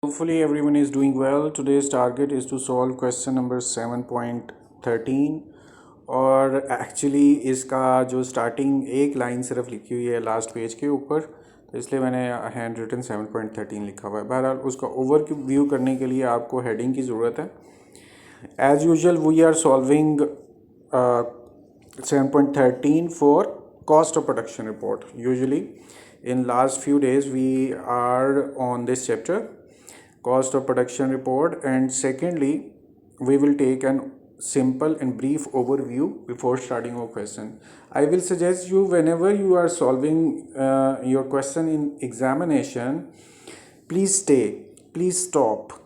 Hopefully everyone is doing well. Today's target is to solve question number 7.13 और actually इसका जो starting एक line सिर्फ लिखी हुई है लास्ट पेज के ऊपर, तो इसलिए मैंने हैंड रिटन 7.13 लिखा हुआ है। बहरहाल उसका ओवर व्यू करने के लिए आपको हेडिंग की ज़रूरत है। As usual we are solving 7.13 for cost of production report. Usually in last few days we are on this chapter, cost of production report, and secondly we will take an simple and brief overview before starting our question. I will suggest you, whenever you are solving your question in examination, please stay, please stop,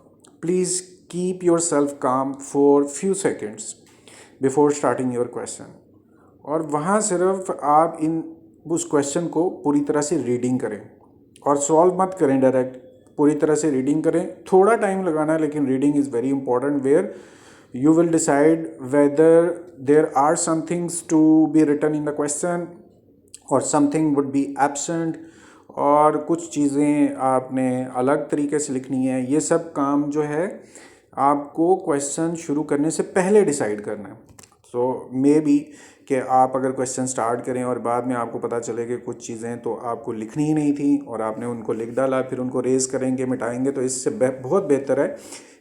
please keep yourself calm for few seconds before starting your question. और वहाँ सिर्फ आप उस question को पूरी तरह से reading करें और सॉल्व मत करें डायरेक्ट, पूरी तरह से रीडिंग करें। थोड़ा टाइम लगाना है लेकिन reading is very important, where you will decide whether there are some things to be written in the question और समथिंग वुड बी एब्सेंट, और कुछ चीज़ें आपने अलग तरीके से लिखनी है। ये सब काम जो है आपको क्वेश्चन शुरू करने से पहले डिसाइड करना है। सो मे बी कि आप अगर क्वेश्चन स्टार्ट करें और बाद में आपको पता चले कि कुछ चीज़ें तो आपको लिखनी ही नहीं थी और आपने उनको लिख डाला, फिर उनको रेज करेंगे, मिटाएंगे, तो इससे बहुत बेहतर है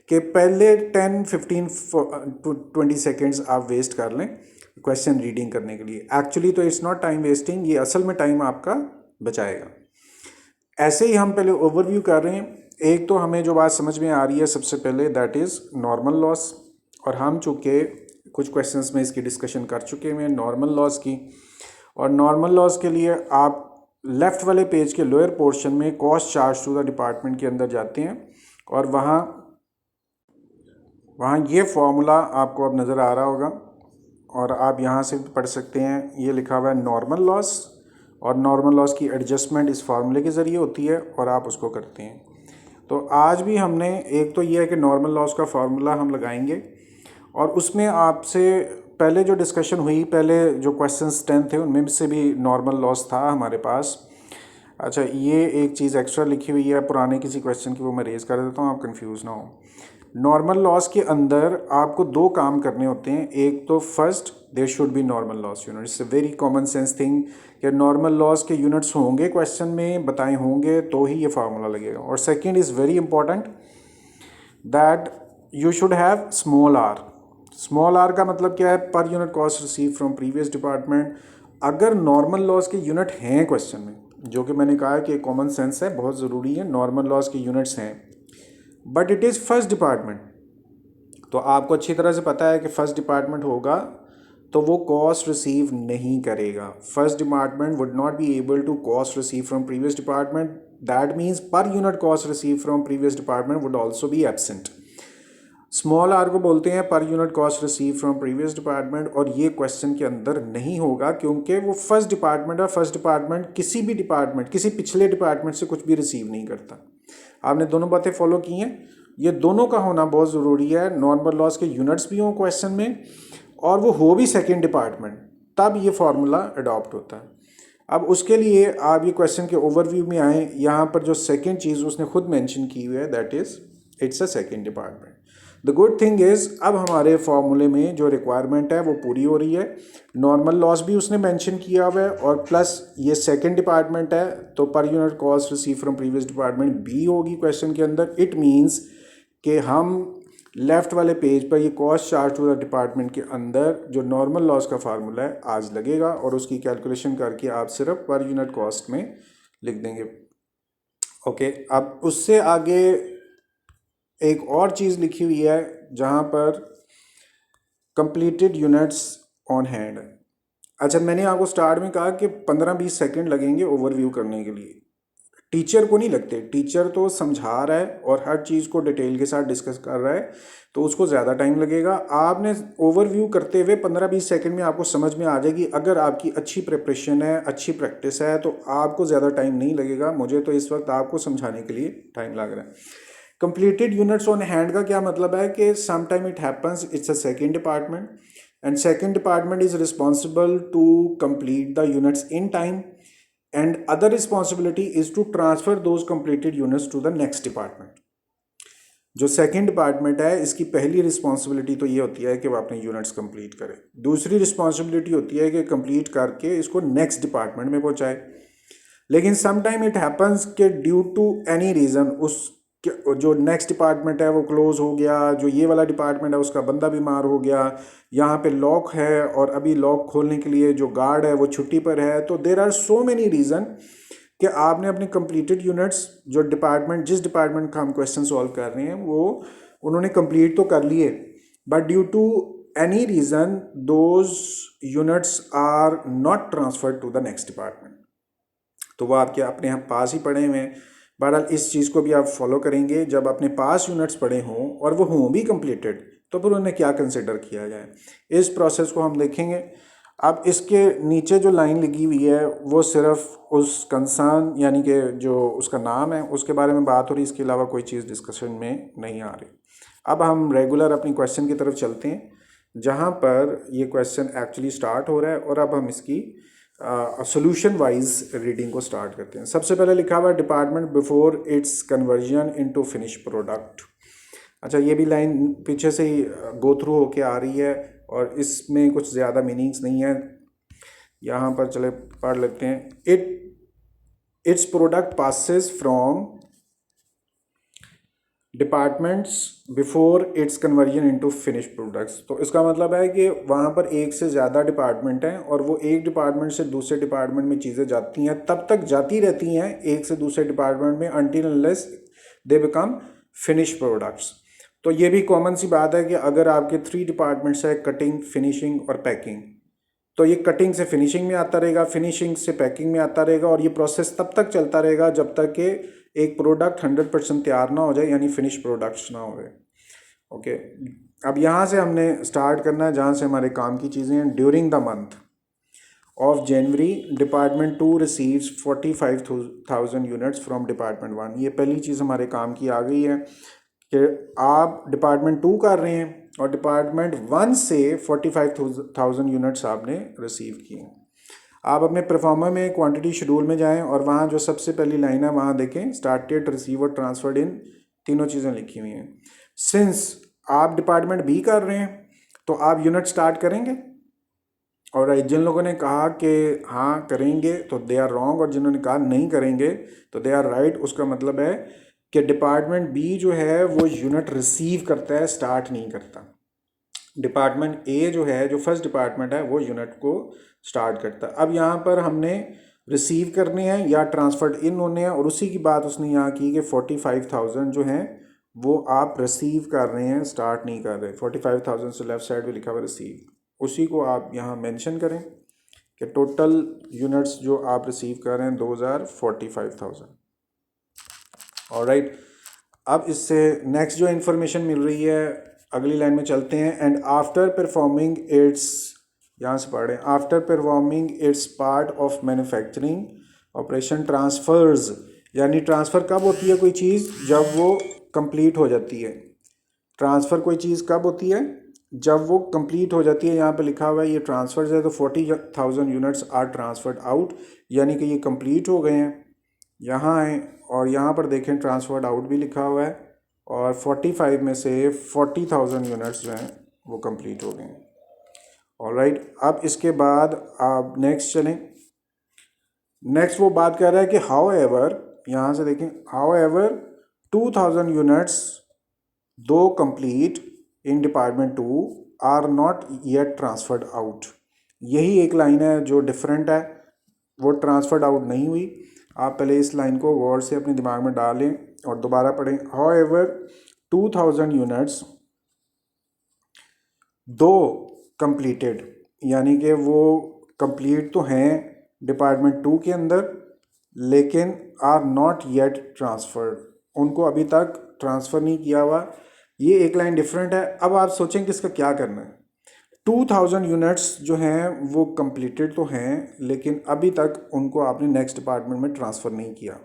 कि पहले 10-15-20 सेकेंड्स आप वेस्ट कर लें क्वेश्चन रीडिंग करने के लिए। एक्चुअली तो इट्स नॉट टाइम वेस्टिंग, ये असल में टाइम आपका बचाएगा। ऐसे ही हम पहले ओवरव्यू कर रहे हैं। एक तो हमें जो बात समझ में आ रही है सबसे पहले, दैट इज़ नॉर्मल लॉस, और हम चूँकि कुछ क्वेश्चंस में इसकी डिस्कशन कर चुके हैं नॉर्मल लॉस की। और नॉर्मल लॉस के लिए आप लेफ़्ट वाले पेज के लोअर पोर्शन में cost charge to the department के अंदर जाते हैं और वहाँ ये फॉर्मूला आपको अब नज़र आ रहा होगा और आप यहाँ से पढ़ सकते हैं। ये लिखा हुआ है नॉर्मल लॉस, और नॉर्मल लॉस की एडजस्टमेंट इस फार्मूले के ज़रिए होती है और आप उसको करते हैं। तो आज भी हमने एक तो ये है कि नॉर्मल लॉस का फार्मूला हम लगाएंगे, और उसमें आपसे पहले जो डिस्कशन हुई, पहले जो क्वेश्चंस 10 थे उनमें से भी नॉर्मल लॉस था हमारे पास। अच्छा, ये एक चीज़ एक्स्ट्रा लिखी हुई है पुराने किसी क्वेश्चन की, वो मैं रेज़ कर देता हूँ, आप कंफ्यूज ना हो। नॉर्मल लॉस के अंदर आपको दो काम करने होते हैं। एक तो first, there should be normal loss unit. It's a very common sense thing कि नॉर्मल लॉस के यूनिट्स होंगे, क्वेश्चन में बताए होंगे, तो ही ये फार्मूला लगेगा। और second is very important, that you should have small R. Small R का मतलब क्या है? Per unit cost receive from previous department. अगर नॉर्मल लॉस के यूनिट हैं क्वेश्चन में, जो कि मैंने कहा कि कॉमन सेंस है, बहुत ज़रूरी है, नॉर्मल लॉस के यूनिट्स हैं, but it is first department, तो आपको अच्छी तरह से पता है कि फर्स्ट डिपार्टमेंट होगा तो वो कॉस्ट रिसीव नहीं करेगा। First department would not be able to cost receive from previous department, that means per unit cost receive from previous department would also be absent. Small R को बोलते हैं per unit cost receive from previous department, और ये question के अंदर नहीं होगा क्योंकि वो फर्स्ट डिपार्टमेंट है। फर्स्ट डिपार्टमेंट किसी भी डिपार्टमेंट, किसी पिछले डिपार्टमेंट से कुछ भी रिसीव नहीं करता। आपने दोनों बातें फॉलो की हैं, ये दोनों का होना बहुत ज़रूरी है। नॉर्मल लॉस के यूनिट्स भी हों क्वेश्चन में और वो हो भी सेकेंड डिपार्टमेंट, तब ये फार्मूला अडॉप्ट होता है। अब उसके लिए आप ये क्वेश्चन के ओवरव्यू में आएँ। यहाँ पर जो सेकेंड चीज़ उसने खुद मेंशन की हुई है, that is it's a second department. The good thing is अब हमारे फॉर्मूले में जो रिक्वायरमेंट है वो पूरी हो रही है। नॉर्मल लॉस भी उसने मेंशन किया हुआ है और प्लस ये सेकंड डिपार्टमेंट है, तो पर unit cost receive from previous department भी होगी क्वेश्चन के अंदर। इट मीन्स कि हम लेफ़्ट वाले पेज पर ये cost charge to the department के अंदर जो नॉर्मल लॉस का फार्मूला है आज लगेगा, और उसकी कैलकुलेशन करके आप सिर्फ पर यूनिट कॉस्ट में लिख देंगे। ओके, अब उससे आगे एक और चीज़ लिखी हुई है जहाँ पर कंप्लीटेड यूनिट्स ऑन हैंड। अच्छा, मैंने आपको स्टार्ट में कहा कि 15-20 सेकंड लगेंगे ओवरव्यू करने के लिए। टीचर को नहीं लगते, टीचर तो समझा रहा है और हर चीज़ को डिटेल के साथ डिस्कस कर रहा है, तो उसको ज़्यादा टाइम लगेगा। आपने ओवरव्यू करते हुए 15-20 सेकंड में आपको समझ में आ जाएगी। अगर आपकी अच्छी प्रिपरेशन है, अच्छी प्रैक्टिस है, तो आपको ज़्यादा टाइम नहीं लगेगा। मुझे तो इस वक्त आपको समझाने के लिए टाइम लग रहा है। कंप्लीटेड यूनिट्स ऑन हैंड का क्या मतलब है कि some time it happens it's a second department, and second department is responsible to complete the units in time, and other responsibility is to transfer those completed units to the next department. जो second department है इसकी पहली responsibility तो ये होती है कि वो अपने यूनिट्स कंप्लीट करे, दूसरी रिस्पॉन्सिबिलिटी होती है कि कंप्लीट करके इसको नेक्स्ट डिपार्टमेंट में पहुंचाए। लेकिन सम टाइम इट हैपन्स कि ड्यू टू एनी रीज़न उस जो नेक्स्ट डिपार्टमेंट है वो क्लोज हो गया, जो ये वाला डिपार्टमेंट है उसका बंदा बीमार हो गया, यहाँ पे लॉक है और अभी लॉक खोलने के लिए जो गार्ड है वो छुट्टी पर है। तो there are so many reason कि आपने अपने कंप्लीटेड यूनिट्स जो डिपार्टमेंट जिस डिपार्टमेंट का हम क्वेश्चन सॉल्व कर रहे हैं वो उन्होंने कंप्लीट तो कर लिए, but due to any reason those units are not transferred to the next department. तो वो आपके अपने यहाँ पास ही पड़े हुए हैं। बहरहाल इस चीज़ को भी आप फॉलो करेंगे, जब अपने पास यूनिट्स पड़े हों और वो हों भी कंप्लीटेड तो फिर उन्हें क्या कंसिडर किया जाए, इस प्रोसेस को हम देखेंगे। अब इसके नीचे जो लाइन लगी हुई है वो सिर्फ उस कंसर्न यानी कि जो उसका नाम है उसके बारे में बात हो रही, इसके अलावा कोई चीज़ डिस्कशन में नहीं आ रही। अब हम रेगुलर अपनी क्वेश्चन की तरफ चलते हैं जहाँ पर ये क्वेश्चन एक्चुअली स्टार्ट हो रहा है और अब हम इसकी सोल्यूशन वाइज रीडिंग को स्टार्ट करते हैं। सबसे पहले लिखा हुआ है department before it's conversion into finish product. अच्छा, ये भी लाइन पीछे से ही गो थ्रू होके आ रही है और इसमें कुछ ज़्यादा मीनिंग्स नहीं है, यहाँ पर चले पढ़ लेते हैं। It's product passes from departments before it's conversion into finish products. तो इसका मतलब है कि वहाँ पर एक से ज़्यादा डिपार्टमेंट हैं और वो एक डिपार्टमेंट से दूसरे डिपार्टमेंट में चीज़ें जाती हैं, तब तक जाती रहती हैं एक से दूसरे डिपार्टमेंट में until unless they become finish products. तो ये भी कॉमन सी बात है कि अगर आपके 3 डिपार्टमेंट्स है कटिंग, फिनिशिंग और पैकिंग, तो ये कटिंग से फिनिशिंग में आता रहेगा, फिनिशिंग से पैकिंग में आता रहेगा और ये प्रोसेस तब तक चलता रहेगा जब तक कि एक प्रोडक्ट 100% तैयार ना हो जाए, यानी फिनिश प्रोडक्ट्स ना हो गए। ओके, अब यहाँ से हमने स्टार्ट करना है जहाँ से हमारे काम की चीज़ें हैं। During the month of January department 2 receives 45,000 units from department 1। ये पहली चीज़ हमारे काम की आ गई है कि आप डिपार्टमेंट 2 कर रहे हैं और डिपार्टमेंट 1 से 45,000 यूनिट्स आपने रिसीव किए। आप अपने परफॉर्मर में क्वांटिटी शेड्यूल में जाएं और वहाँ जो सबसे पहली लाइन है वहाँ देखें स्टार्टेड, रिसीव और ट्रांसफर्ड इन, तीनों चीज़ें लिखी हुई हैं। सिंस आप डिपार्टमेंट बी कर रहे हैं तो आप यूनिट स्टार्ट करेंगे, और जिन लोगों ने कहा कि हाँ करेंगे तो दे आर रॉन्ग और जिन्होंने कहा नहीं करेंगे तो दे आर राइट। उसका मतलब है कि डिपार्टमेंट बी जो है वो यूनिट रिसीव करता है, स्टार्ट नहीं करता। डिपार्टमेंट ए जो है, जो फर्स्ट डिपार्टमेंट है, वो यूनिट को स्टार्ट करता है। अब यहाँ पर हमने रिसीव करने हैं या ट्रांसफर्ड इन होने हैं, और उसी की बात उसने यहाँ की कि 45,000 जो हैं वो आप रिसीव कर रहे हैं, स्टार्ट नहीं कर रहे। 45,000 से लेफ्ट साइड पे लिखा हुआ रिसीव, उसी को आप यहाँ मेंशन करें कि टोटल यूनिट्स जो आप रिसीव कर रहे हैं 2,45,000। ऑलराइट, अब इससे नेक्स्ट जो इन्फॉर्मेशन मिल रही है अगली लाइन में चलते हैं। एंड आफ्टर परफॉर्मिंग इट्स, यहाँ से पढ़ें, after performing its part of manufacturing operation transfers, यानी ट्रांसफ़र कब होती है कोई चीज़, जब वो कंप्लीट हो जाती है। ट्रांसफ़र कोई चीज़ कब होती है, जब वो कंप्लीट हो जाती है। यहाँ पे लिखा हुआ है ये ट्रांसफर्स है, तो 40,000 यूनिट्स आर ट्रांसफर्ड आउट, यानी कि ये कंप्लीट हो गए हैं। यहाँ आए और यहाँ पर देखें ट्रांसफर्ड आउट भी लिखा हुआ है, और 45 में से 40,000 यूनिट्स जो हैं वो कंप्लीट हो गए हैं। ऑलराइट, अब इसके बाद आप नेक्स्ट चलें। नेक्स्ट वो बात कर रहा है कि हाउ एवर, यहाँ से देखें, हाउ एवर 2,000 यूनिट्स दो complete in department 2 are not yet transferred out. यही एक लाइन है जो डिफरेंट है, वो ट्रांसफर्ड आउट नहीं हुई। आप पहले इस लाइन को गौर से अपने दिमाग में डालें और दोबारा पढ़ें। हाउ एवर 2,000 यूनिट्स दो कंप्लीटेड, यानी कि वो कंप्लीट तो हैं डिपार्टमेंट 2 के अंदर, लेकिन आर नॉट येट ट्रांसफर्ड, उनको अभी तक ट्रांसफ़र नहीं किया हुआ। ये एक लाइन डिफरेंट है। अब आप सोचें कि इसका क्या करना है। 2,000 यूनिट्स जो हैं वो कंप्लीटेड तो हैं, लेकिन अभी तक उनको आपने नेक्स्ट डिपार्टमेंट में ट्रांसफ़र नहीं किया।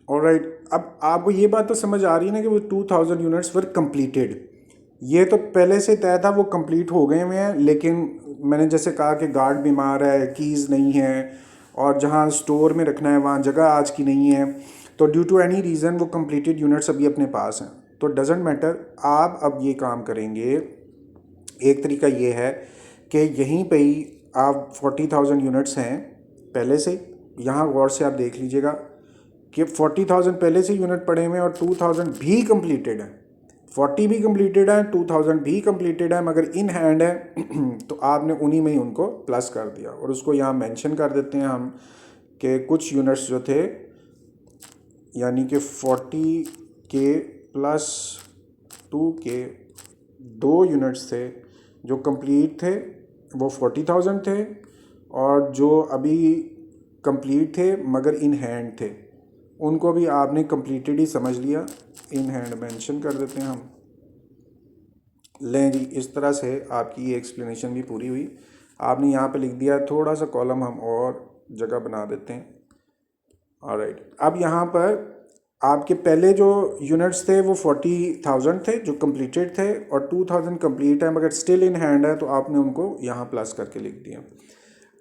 ऑलराइट, अब आपको ये बात तो समझ आ रही है ना कि वो 2,000 यूनिट्स वर कंप्लीटेड, ये तो पहले से तय था वो कंप्लीट हो गए हुए हैं, लेकिन मैंने जैसे कहा कि गार्ड बीमार है, कीज़ नहीं है, और जहाँ स्टोर में रखना है वहाँ जगह आज की नहीं है, तो ड्यू टू एनी रीज़न वो कंप्लीटेड यूनिट्स अभी अपने पास हैं। तो डजेंट मैटर। आप अब ये काम करेंगे, एक तरीका ये है कि यहीं पे ही आप 40,000 यूनिट्स हैं पहले से, यहाँ गौर से आप देख लीजिएगा कि 40,000 पहले से यूनिट पड़े हुए हैं और 2,000 भी कंप्लीटेड है, 40 भी कंप्लीटेड है, 2,000 भी कंप्लीटेड है, मगर इन हैंड है तो आपने उन्हीं में ही उनको प्लस कर दिया और उसको यहाँ मेंशन कर देते हैं हम कि कुछ यूनिट्स जो थे, यानी कि 40 के प्लस 2 के 2 यूनिट्स थे जो कंप्लीट थे वो 40,000 थे, और जो अभी कंप्लीट थे मगर इन हैंड थे उनको भी आपने कंप्लीटेड ही समझ लिया, इन हैंड मेंशन कर देते हैं हम। लें जी, इस तरह से आपकी ये एक्सप्लेनेशन भी पूरी हुई। आपने यहाँ पे लिख दिया, थोड़ा सा कॉलम हम और जगह बना देते हैं। ऑलराइट, अब यहाँ पर आपके पहले जो यूनिट्स थे वो 40,000 थे जो कंप्लीटेड थे, और 2,000 कंप्लीट है मगर स्टिल इन हैंड है, तो आपने उनको यहाँ प्लस करके लिख दिया।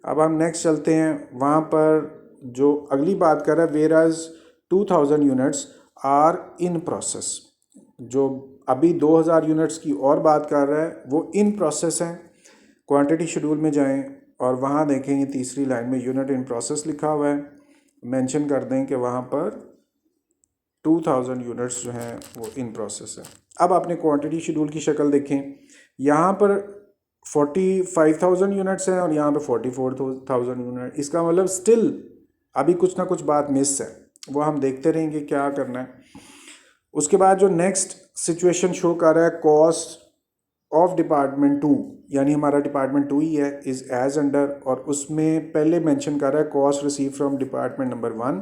अब हम नेक्स्ट चलते हैं, वहाँ पर जो अगली बात कर रहा है, whereas 2,000 units are in process. जो अभी 2,000 यूनिट्स की और बात कर रहा है वो इन प्रोसेस हैं। क्वांटिटी शेड्यूल में जाएं और वहाँ देखेंगे तीसरी लाइन में यूनिट इन प्रोसेस लिखा हुआ है, मेंशन कर दें कि वहाँ पर 2,000 यूनिट्स जो हैं वो इन प्रोसेस है। अब आपने क्वांटिटी शेड्यूल की शक्ल देखें, यहाँ पर 45,000 यूनिट्स हैं और यहाँ पे 44,000 यूनिट। इसका मतलब स्टिल अभी कुछ ना कुछ बात मिस है, वो हम देखते रहेंगे क्या करना है। उसके बाद जो नेक्स्ट सिचुएशन शो कर रहा है, कॉस्ट ऑफ डिपार्टमेंट 2, यानी हमारा डिपार्टमेंट 2 ही है, इज़ एज अंडर, और उसमें पहले मेंशन कर रहा है cost receive from department number 1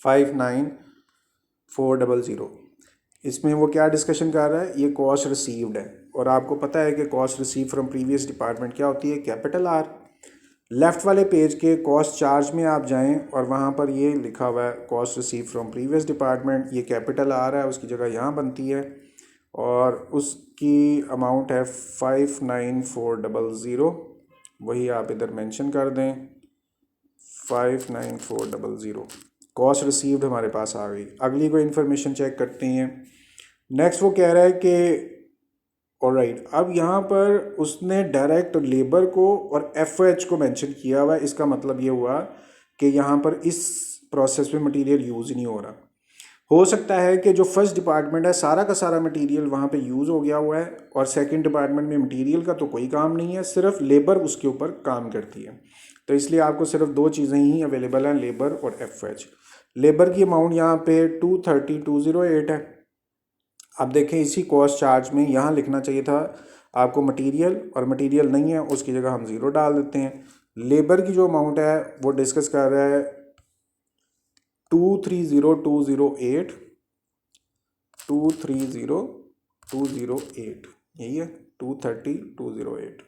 59,400। इसमें वो क्या डिस्कशन कर रहा है, ये कॉस्ट रिसीव्ड है, और आपको पता है कि cost receive from previous department क्या होती है, कैपिटल आर। लेफ़्ट वाले पेज के कॉस्ट चार्ज में आप जाएं और वहाँ पर ये लिखा हुआ है cost receive from previous department, ये कैपिटल आ रहा है, उसकी जगह यहाँ बनती है, और उसकी अमाउंट है 59,400। वही आप इधर मेंशन कर दें, 59,400 कॉस्ट रिसीव्ड हमारे पास आ गई। अगली कोई इन्फॉर्मेशन चेक करते हैं। नेक्स्ट वो कह रहा है कि ऑलराइट, अब यहाँ पर उसने डायरेक्ट लेबर को और एफओएच को मेंशन किया हुआ है। इसका मतलब ये हुआ कि यहाँ पर इस प्रोसेस में मटेरियल यूज़ नहीं हो रहा। हो सकता है कि जो फर्स्ट डिपार्टमेंट है सारा का सारा मटेरियल वहाँ पे यूज़ हो गया हुआ है, और सेकंड डिपार्टमेंट में मटेरियल का तो कोई काम नहीं है, सिर्फ लेबर उसके ऊपर काम करती है। तो इसलिए आपको सिर्फ 2 चीज़ें ही अवेलेबल हैं, लेबर और एफओएच। लेबर की अमाउंट यहाँ पे 230,208 है। अब देखें इसी कॉस्ट चार्ज में यहाँ लिखना चाहिए था आपको मटेरियल, और मटेरियल नहीं है, उसकी जगह हम 0 डाल देते हैं। लेबर की जो अमाउंट है वो डिस्कस कर रहा है 230,208, 230,208, यही है 230,208।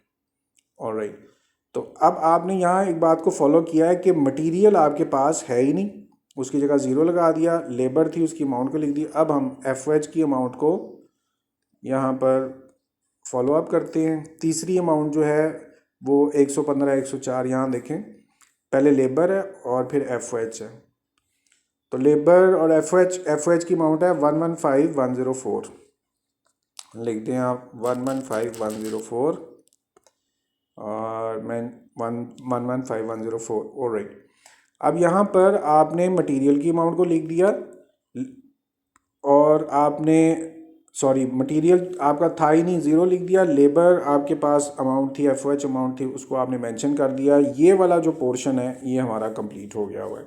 ऑलराइट, तो अब आपने यहाँ एक बात को फॉलो किया है कि मटेरियल आपके पास है ही नहीं, उसकी जगह 0 लगा दिया, लेबर थी उसकी अमाउंट को लिख दी। अब हम एफओएच की अमाउंट को यहाँ पर फॉलो अप करते हैं। तीसरी अमाउंट जो है वो 115, 104, यहाँ देखें पहले लेबर है और फिर एफओएच है। तो लेबर और एफओएच की अमाउंट है 115,104, लिख दें आप 115,104 और मैं 115,104। ऑलराइट, अब यहाँ पर आपने मटेरियल की अमाउंट को लिख दिया, और आपने मटेरियल आपका था ही नहीं, 0 लिख दिया। लेबर आपके पास अमाउंट थी, एफओएच अमाउंट थी, उसको आपने मेंशन कर दिया। ये वाला जो पोर्शन है ये हमारा कंप्लीट हो गया हुआ है।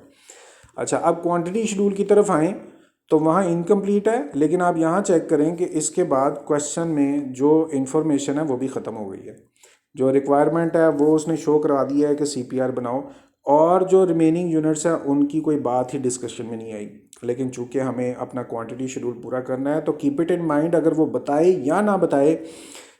अच्छा, अब क्वांटिटी शेड्यूल की तरफ आएँ तो वहाँ इनकम्प्लीट है, लेकिन आप यहाँ चेक करें कि इसके बाद क्वेश्चन में जो इन्फॉर्मेशन है वो भी ख़त्म हो गई है। जो रिक्वायरमेंट है वो उसने शो करवा दिया है कि CPR बनाओ, और जो रिमेनिंग यूनिट्स हैं उनकी कोई बात ही डिस्कशन में नहीं आई। लेकिन चूंकि हमें अपना क्वांटिटी शेड्यूल पूरा करना है तो कीप इट इन माइंड, अगर वो बताए या ना बताए,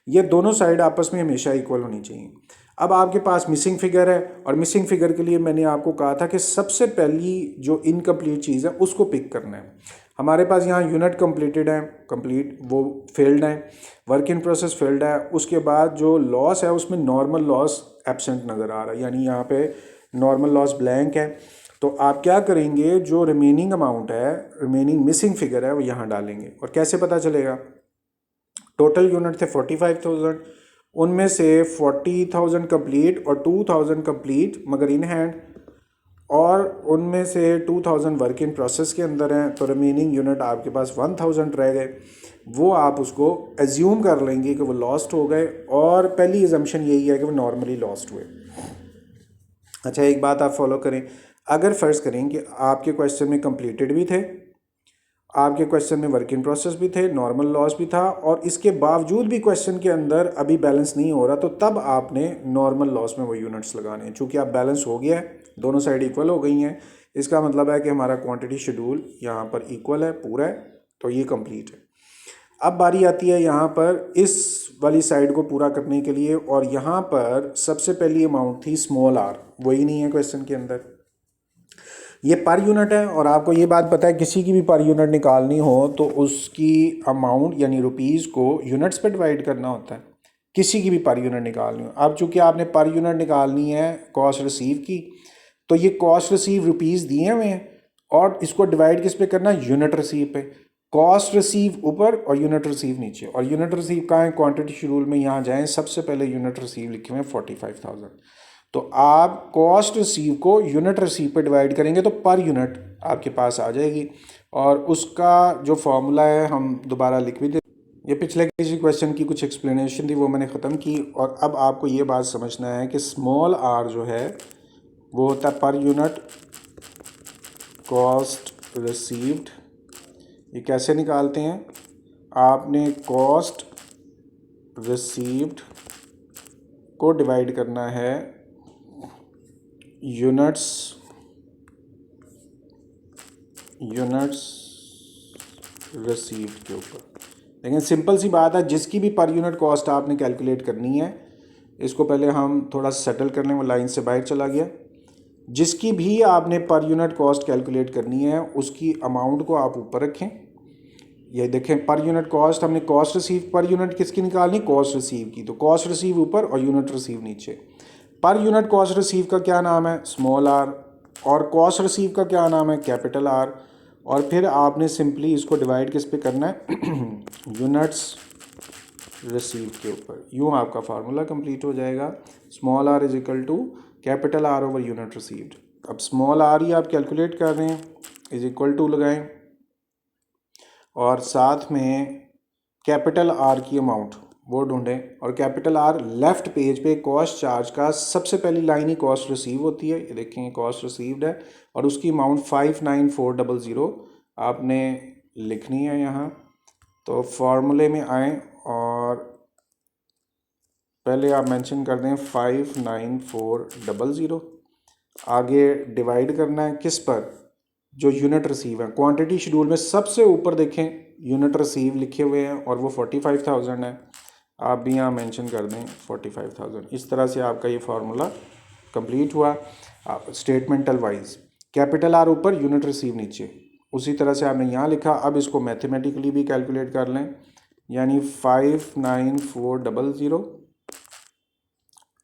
ये दोनों साइड आपस में हमेशा इक्वल होनी चाहिए। अब आपके पास मिसिंग फिगर है, और मिसिंग फिगर के लिए मैंने आपको कहा था कि सबसे पहली जो इनकम्प्लीट चीज़ है उसको पिक करना है। हमारे पास यहाँ यूनिट कंप्लीटेड है, कंप्लीट वो फेल्ड है, वर्क इन प्रोसेस फेल्ड है। उसके बाद जो लॉस है उसमें नॉर्मल लॉस एब्सेंट नज़र आ रहा है, यानी यहाँ पे नॉर्मल लॉस ब्लैंक है। तो आप क्या करेंगे, जो रिमेनिंग अमाउंट है, रिमेनिंग मिसिंग फिगर है, वो यहाँ डालेंगे। और कैसे पता चलेगा, टोटल यूनिट थे 45,000, उनमें से 40,000 कंप्लीट और 2,000 कंप्लीट मगर इन हैंड, और उनमें से 2,000 वर्क इन प्रोसेस के अंदर हैं, तो रिमेनिंग यूनिट आपके पास 1,000 रह गए। वो आप उसको एज्यूम कर लेंगे कि वो लॉस्ट हो गए, और पहली एजम्पशन यही है कि वो नॉर्मली लॉस्ट हुए। अच्छा, एक बात आप फॉलो करें, अगर फ़र्ज़ करें कि आपके क्वेश्चन में कंप्लीटेड भी थे, आपके क्वेश्चन में वर्क इन प्रोसेस भी थे, नॉर्मल लॉस भी था, और इसके बावजूद भी क्वेश्चन के अंदर अभी बैलेंस नहीं हो रहा, तो तब आपने नॉर्मल लॉस में वो यूनिट्स लगाने हैं। चूँकि आप बैलेंस हो गया है, दोनों साइड इक्वल हो गई हैं, इसका मतलब है कि हमारा क्वांटिटी शेड्यूल यहाँ पर इक्वल है, पूरा है, तो ये कंप्लीट है। अब बारी आती है यहाँ पर इस वाली साइड को पूरा करने के लिए, और यहाँ पर सबसे पहली अमाउंट थी स्मॉल आर, वही नहीं है क्वेश्चन के अंदर, ये पर यूनिट है। और आपको ये बात पता है, किसी की भी पर यूनिट निकालनी हो तो उसकी अमाउंट यानी रुपीज़ को यूनिट्स पे डिवाइड करना होता है, किसी की भी पर यूनिट निकालनी हो। अब चूँकि आपने पर यूनिट निकालनी है कॉस्ट रिसीव की, तो ये कॉस्ट रिसीव रुपीज़ दिए हुए हैं, और इसको डिवाइड किस पे करना है, यूनिट रिसीव पे। कॉस्ट रिसीव ऊपर और यूनिट रिसीव नीचे, और यूनिट रिसीव कहाँ है, क्वांटिटी शेड्यूल में यहाँ जाएँ, सबसे पहले यूनिट रिसीव लिखे हुए हैं 45,000। तो आप कॉस्ट रिसीव को यूनिट रिसीव पे डिवाइड करेंगे तो पर यूनिट आपके पास आ जाएगी, और उसका जो फॉर्मूला है हम दोबारा लिख भी दे। ये पिछले किसी क्वेश्चन की कुछ एक्सप्लेनेशन थी, वो मैंने ख़त्म की, और अब आपको ये बात समझना है कि स्मॉल आर जो है वो होता है पर यूनिट कॉस्ट रिसीव्ड। ये कैसे निकालते हैं, आपने कॉस्ट रिसीव्ड को डिवाइड करना है यूनिट्स रिसीव्ड के ऊपर। लेकिन सिंपल सी बात है, जिसकी भी पर यूनिट कॉस्ट आपने कैलकुलेट करनी है, इसको पहले हम थोड़ा सेटल करने में, लाइन से बाहर चला गया, जिसकी भी आपने पर यूनिट कॉस्ट कैलकुलेट करनी है उसकी अमाउंट को आप ऊपर रखें। ये देखें, पर यूनिट कॉस्ट हमने कॉस्ट रिसीव पर यूनिट किसकी निकालनी, कॉस्ट रिसीव की, तो कॉस्ट रिसीव ऊपर और यूनिट रिसीव नीचे। पर यूनिट कॉस्ट रिसीव का क्या नाम है, स्मॉल आर, और कॉस्ट रिसीव का क्या नाम है, कैपिटल आर। और फिर आपने सिंपली इसको डिवाइड किस पे करना है, यूनिट्स रिसीव के ऊपर। यूँ आपका फार्मूला कंप्लीट हो जाएगा, small R is equal to capital R over unit received. अब स्मॉल आर ही आप कैलकुलेट कर रहे हैं, इज इक्वल टू लगाएं, और साथ में कैपिटल आर की अमाउंट वो ढूंढें। और कैपिटल आर लेफ़्ट पेज पे कॉस्ट चार्ज का सबसे पहली लाइन ही कॉस्ट रिसीव होती है, ये देखेंगे कॉस्ट रिसीव्ड है, और उसकी अमाउंट 59400 आपने लिखनी है यहाँ। तो फॉर्मूले में आएँ और पहले आप मेंशन कर दें 59400, आगे डिवाइड करना है किस पर, जो यूनिट रिसीव है। क्वांटिटी शेड्यूल में सबसे ऊपर देखें यूनिट रिसीव लिखे हुए हैं और वो 45,000 है, आप भी यहाँ मेंशन कर दें 45,000। इस तरह से आपका ये फार्मूला कंप्लीट हुआ। स्टेटमेंटल वाइज कैपिटल आर ऊपर, यूनिट रिसीव नीचे, उसी तरह से आपने यहाँ लिखा। अब इसको मैथमेटिकली भी कैलकुलेट कर लें, यानी 59400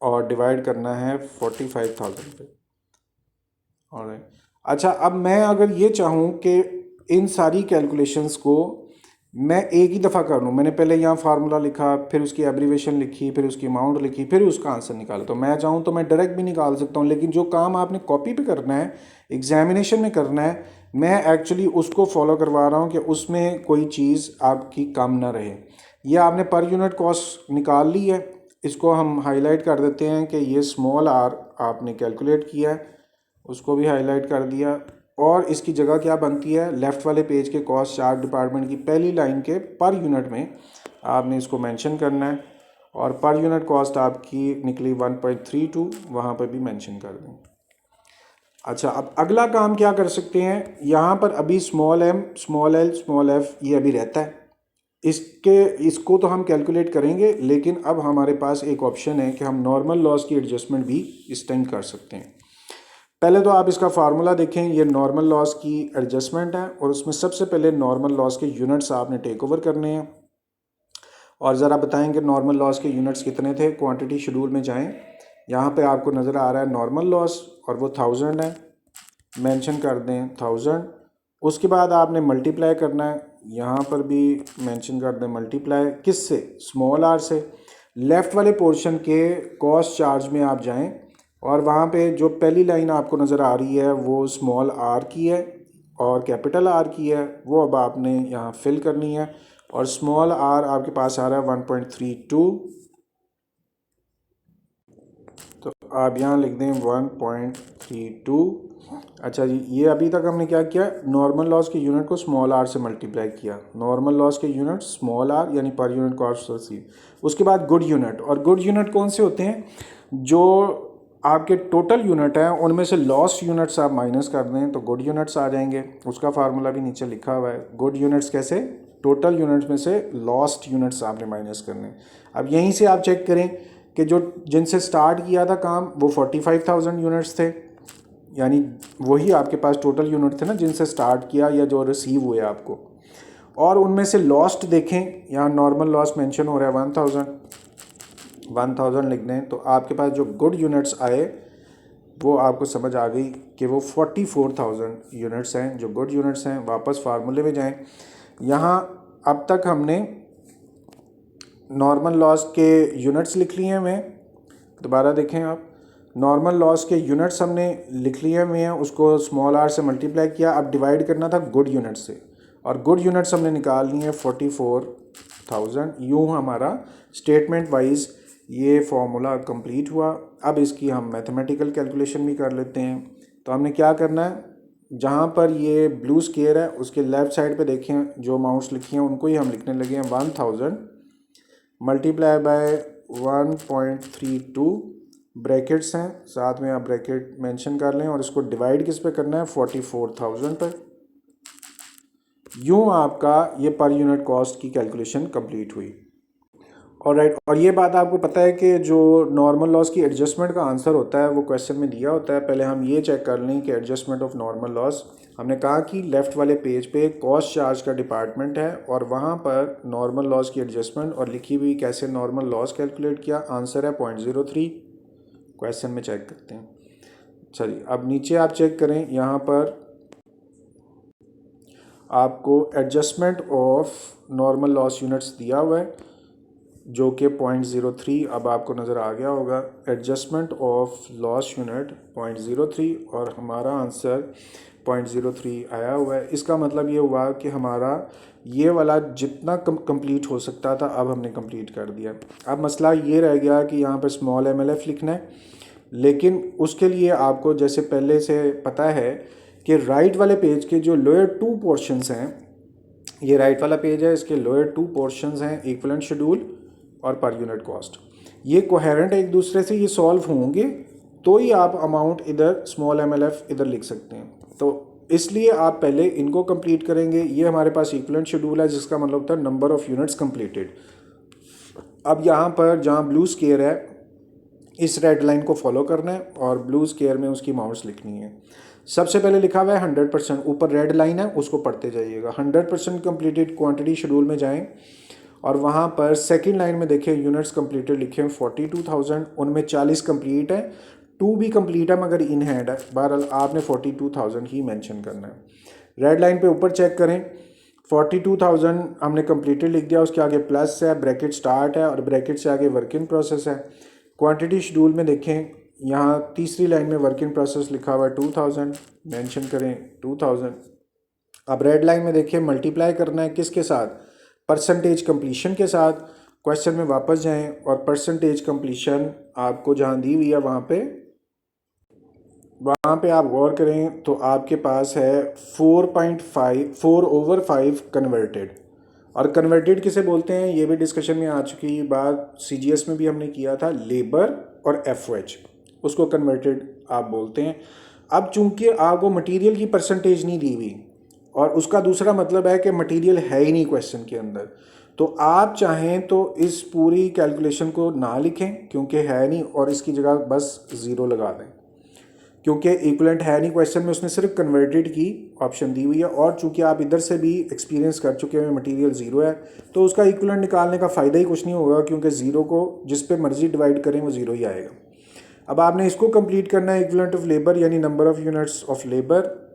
और डिवाइड करना है 45,000 पे। और अच्छा, अब मैं अगर ये चाहूँ कि इन सारी कैलकुलेशंस को मैं एक ही दफ़ा कर लूँ, मैंने पहले यहाँ फार्मूला लिखा, फिर उसकी एब्रीवेशन लिखी, फिर उसकी अमाउंट लिखी, फिर उसका आंसर निकाला, तो मैं चाहूँ तो मैं डायरेक्ट भी निकाल सकता हूँ। लेकिन जो काम आपने कॉपी पे करना है, एग्जामिनेशन में करना है, मैं एक्चुअली उसको फॉलो करवा रहा हूँ कि उसमें कोई चीज़ आपकी कम ना रहे। ये आपने पर यूनिट कॉस्ट निकाल ली है, इसको हम हाईलाइट कर देते हैं कि ये स्मॉल आर आपने कैलकुलेट किया है, उसको भी हाईलाइट कर दिया। और इसकी जगह क्या बनती है, लेफ़्ट वाले पेज के कॉस्ट चार्ट डिपार्टमेंट की पहली लाइन के पर यूनिट में आपने इसको मेंशन करना है, और पर यूनिट कॉस्ट आपकी निकली 1.32, वहाँ पर भी मेंशन कर दें। अच्छा, अब अगला काम क्या कर सकते हैं, यहाँ पर अभी small M, small L, small F ये अभी रहता है, इसको तो हम कैलकुलेट करेंगे, लेकिन अब हमारे पास एक ऑप्शन है कि हम नॉर्मल लॉस की एडजस्टमेंट भी इस टाइम कर सकते हैं। पहले तो आप इसका फार्मूला देखें, ये नॉर्मल लॉस की एडजस्टमेंट है, और उसमें सबसे पहले नॉर्मल लॉस के यूनिट्स आपने टेक ओवर करने हैं। और ज़रा बताएंगे नॉर्मल लॉस के यूनिट्स कितने थे, क्वांटिटी शेड्यूल में जाएं, यहाँ पे आपको नज़र आ रहा है नॉर्मल लॉस, और वो 1000 है। मेंशन कर दें 1000। उसके बाद आपने मल्टीप्लाई करना है, यहाँ पर भी मेंशन कर दें मल्टीप्लाई किससे, स्मॉल आर से। लेफ़्ट वाले पोर्शन के कॉस्ट चार्ज में आप जाएं और वहाँ पे जो पहली लाइन आपको नज़र आ रही है वो स्मॉल आर की है और कैपिटल आर की है, वो अब आपने यहाँ फिल करनी है। और स्मॉल आर आपके पास आ रहा है 1.32, तो आप यहाँ लिख दें 1.32। अच्छा जी, ये अभी तक हमने क्या किया, नॉर्मल लॉस के यूनिट को स्मॉल आर से मल्टीप्लाई किया। नॉर्मल लॉस के यूनिट स्मॉल आर यानी पर यूनिट कॉस्ट रिसीव। उसके बाद गुड यूनिट, और गुड यूनिट कौन से होते हैं, जो आपके टोटल यूनिट हैं उनमें से लॉस्ट यूनिट्स आप माइनस कर दें तो गुड यूनिट्स आ जाएंगे। उसका फार्मूला भी नीचे लिखा हुआ है। गुड यूनिट्स कैसे, टोटल यूनिट्स में से लॉस्ट यूनिट्स आपने माइनस करने। अब यहीं से आप चेक करें कि जो जिनसे स्टार्ट किया था काम वो 45,000 यूनिट्स थे, यानी वही आपके पास टोटल यूनिट थे ना जिनसे स्टार्ट किया या जो रिसीव हुए आपको। और उनमें से लॉस्ट देखें, यहाँ नॉर्मल लॉस मेंशन हो रहा है 1000 लिख दें, तो आपके पास जो गुड यूनिट्स आए वो आपको समझ आ गई कि वो 44,000 यूनिट्स हैं जो गुड यूनिट्स हैं। वापस फार्मूले में जाएं, यहाँ अब तक हमने नॉर्मल लॉस के यूनिट्स लिख लिए हैं। दोबारा देखें आप, नॉर्मल लॉस के यूनिट्स हमने लिख लिए हुए हैं, उसको स्मॉल आर से मल्टीप्लाई किया। अब डिवाइड करना था गुड यूनिट से, और गुड यूनिट्स हमने निकाल लिए 44,000। यूँ हमारा स्टेटमेंट वाइज ये फॉर्मूला कंप्लीट हुआ। अब इसकी हम मैथमेटिकल कैलकुलेशन भी कर लेते हैं। तो हमने क्या करना है, जहाँ पर ये ब्लू स्केयर है उसके लेफ़्ट साइड पे देखें जो अमाउंट्स लिखी हैं उनको ही हम लिखने लगे हैं। 1000 मल्टीप्लाई बाय 1.32, ब्रैकेट्स हैं, साथ में आप ब्रैकेट मेंशन कर लें, और इसको डिवाइड किस पे करना है, 44,000 पर। यूँ आपका ये पर यूनिट कॉस्ट की कैलकुलेशन कंप्लीट हुई। ऑलराइट, और ये बात आपको पता है कि जो नॉर्मल लॉस की एडजस्टमेंट का आंसर होता है वो क्वेश्चन में दिया होता है। पहले हम ये चेक कर लें कि एडजस्टमेंट ऑफ नॉर्मल लॉस, हमने कहा कि लेफ़्ट वाले पेज पे कॉस्ट चार्ज का डिपार्टमेंट है और वहाँ पर नॉर्मल लॉस की एडजस्टमेंट और लिखी हुई कैसे नॉर्मल लॉस कैलकुलेट किया। आंसर है 0.03, क्वेश्चन में चेक करते हैं। अच्छा जी, अब नीचे आप चेक करें, यहाँ पर आपको adjustment of normal loss units दिया हुआ है जो कि 0.03 अब आपको नज़र आ गया होगा। एडजस्टमेंट ऑफ लॉस यूनिट 0.03 और हमारा आंसर 0.03 आया हुआ है। इसका मतलब ये हुआ कि हमारा ये वाला जितना कंप्लीट हो सकता था अब हमने कंप्लीट कर दिया। अब मसला ये रह गया कि यहाँ पर स्मॉल MLF लिखना है, लेकिन उसके लिए आपको जैसे पहले से पता है कि राइट वाले पेज के जो लोअर 2 पोर्शंस हैं, ये राइट वाला पेज है, इसके लोअर 2 पोर्शंस हैं इक्विवेलेंट शेड्यूल और पर यूनिट कॉस्ट, ये कोहेरेंट एक दूसरे से, ये सॉल्व होंगे तो ही आप अमाउंट इधर स्मॉल MLF इधर लिख सकते हैं। तो इसलिए आप पहले इनको कंप्लीट करेंगे। ये हमारे पास इक्विवेलेंट शेड्यूल है जिसका मतलब होता है नंबर ऑफ़ यूनिट्स कंप्लीटेड। अब यहाँ पर जहाँ ब्लू स्केयर है इस रेड लाइन को फॉलो करना है और ब्लू स्केयर में उसकी अमाउंट्स लिखनी है। सबसे पहले लिखा हुआ है 100%, ऊपर रेड लाइन है उसको पढ़ते जाइएगा। 100% कंप्लीटेड क्वांटिटी शेड्यूल में जाएं और वहाँ पर सेकंड लाइन में देखिए यूनिट्स कंप्लीटेड लिखे हैं 42,000, उनमें 40 कंप्लीट है, 2 भी कंप्लीट है मगर इन हैंड है। बहरहाल आपने 42,000 ही मेंशन करना है। रेड लाइन पे ऊपर चेक करें, 42,000 हमने कंप्लीटेड लिख दिया, उसके आगे प्लस है, ब्रैकेट स्टार्ट है और ब्रैकेट से आगे वर्क इन प्रोसेस है। क्वांटिटी शेड्यूल में देखें, यहाँ तीसरी लाइन में वर्क इन प्रोसेस लिखा हुआ है 2000, मेंशन करें 2000। अब रेड लाइन में देखिए मल्टीप्लाई करना है किसके साथ, परसेंटेज कंप्लीशन के साथ। क्वेश्चन में वापस जाएं और परसेंटेज कंप्लीशन आपको जहाँ दी हुई है वहाँ पे आप गौर करें तो आपके पास है 4/5 कन्वर्टेड। और कन्वर्टेड किसे बोलते हैं ये भी डिस्कशन में आ चुकी बात, CGS में भी हमने किया था, लेबर और FOH, उसको कन्वर्टेड आप बोलते हैं। अब चूंकि आपको मटेरियल की परसेंटेज नहीं दी हुई और उसका दूसरा मतलब है कि मटेरियल है ही नहीं क्वेश्चन के अंदर, तो आप चाहें तो इस पूरी कैलकुलेशन को ना लिखें क्योंकि है नहीं, और इसकी जगह बस 0 लगा दें क्योंकि इक्विवेलेंट है नहीं क्वेश्चन में, उसने सिर्फ कन्वर्टेड की ऑप्शन दी हुई है। और चूंकि आप इधर से भी एक्सपीरियंस कर चुके हैं मटेरियल 0 है तो उसका इक्विवेलेंट निकालने का फ़ायदा ही कुछ नहीं होगा क्योंकि 0 को जिस पे मर्जी डिवाइड करें वो 0 ही आएगा। अब आपने इसको कंप्लीट करना है, इक्विवेलेंट ऑफ लेबर यानी number of units of labour.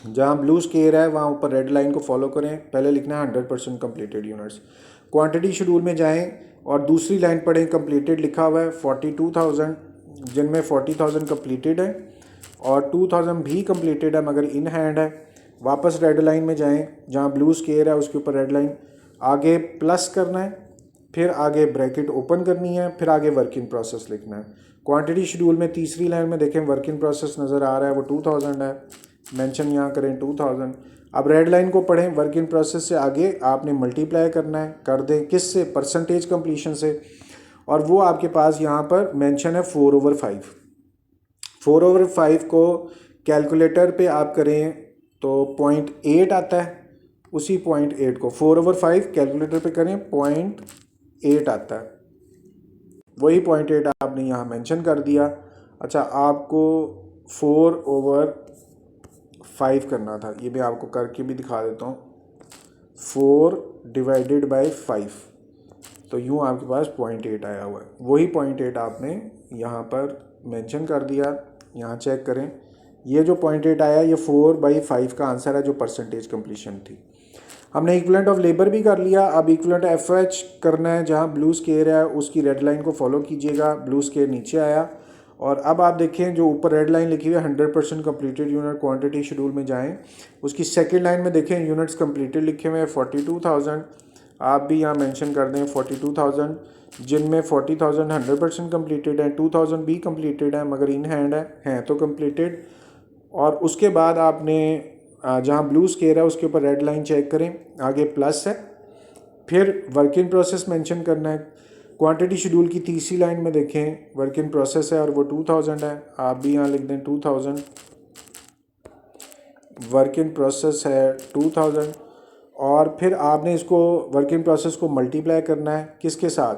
जहाँ ब्लू स्केयर है वहाँ ऊपर रेड लाइन को फॉलो करें, पहले लिखना है 100% कंप्लीटेड यूनिट्स। क्वांटिटी शेड्यूल में जाएं और दूसरी लाइन पढ़ें, कंप्लीटेड लिखा हुआ है 42,000, जिनमें 40,000 कंप्लीटेड है और 2,000 भी कंप्लीटेड है मगर इन हैंड है। वापस रेड लाइन में जाएं, जहाँ ब्लू स्केयर है उसके ऊपर रेड लाइन, आगे प्लस करना है, फिर आगे ब्रैकेट ओपन करनी है, फिर आगे वर्क इन प्रोसेस लिखना है। क्वांटिटी शेड्यूल में तीसरी लाइन में देखें वर्क इन प्रोसेस नज़र आ रहा है, वो 2,000 है, मेंशन यहाँ करें 2,000। अब रेड लाइन को पढ़ें, वर्क इन प्रोसेस से आगे आपने मल्टीप्लाई करना है, कर दें किस से, परसेंटेज कंप्लीशन से, और वो आपके पास यहाँ पर मेंशन है 4/5। 4/5 को कैलकुलेटर पे आप करें तो 0.8 आता है, उसी 0.8 को 4/5 कैलकुलेटर पे करें 0.8 आता है, वही 0.8 आपने यहाँ मेंशन कर दिया। अच्छा, आपको 4/5 करना था, ये मैं आपको करके भी दिखा देता हूँ। 4/5, तो यूँ आपके पास 0.8 आया हुआ है, वही 0.8 आपने यहाँ पर मेंशन कर दिया। यहाँ चेक करें, ये जो 0.8 आया ये 4/5 का आंसर है, जो परसेंटेज कंप्लीशन थी। हमने इक्विवेलेंट ऑफ लेबर भी कर लिया। अब इक्विवेलेंट एफएच करना है, जहाँ ब्लू स्केयर है उसकी रेड लाइन को फॉलो कीजिएगा, ब्लू स्केयर नीचे आया और अब आप देखें जो ऊपर रेड लाइन लिखी हुई है 100% कंप्लीटेड यूनिट, क्वांटिटी शेड्यूल में जाएं, उसकी सेकंड लाइन में देखें यूनिट्स कंप्लीटेड लिखे हुए हैं 42,000, आप भी यहाँ मेंशन कर दें 42,000, जिनमें 40,000 100% कंप्लीटेड है, 2,000 भी कंप्लीटेड है मगर इन हैंड है तो कंप्लीटेड। और उसके बाद आपने जहाँ ब्लू स्केयर है उसके ऊपर रेड लाइन चेक करें, आगे प्लस है, फिर वर्क इन प्रोसेस मेंशन करना है। क्वांटिटी शेड्यूल की तीसरी लाइन में देखें वर्क इन प्रोसेस है और वो 2,000 है, आप भी यहाँ लिख दें 2,000, वर्क इन प्रोसेस है 2,000। और फिर आपने इसको वर्क इन प्रोसेस को मल्टीप्लाई करना है किसके साथ,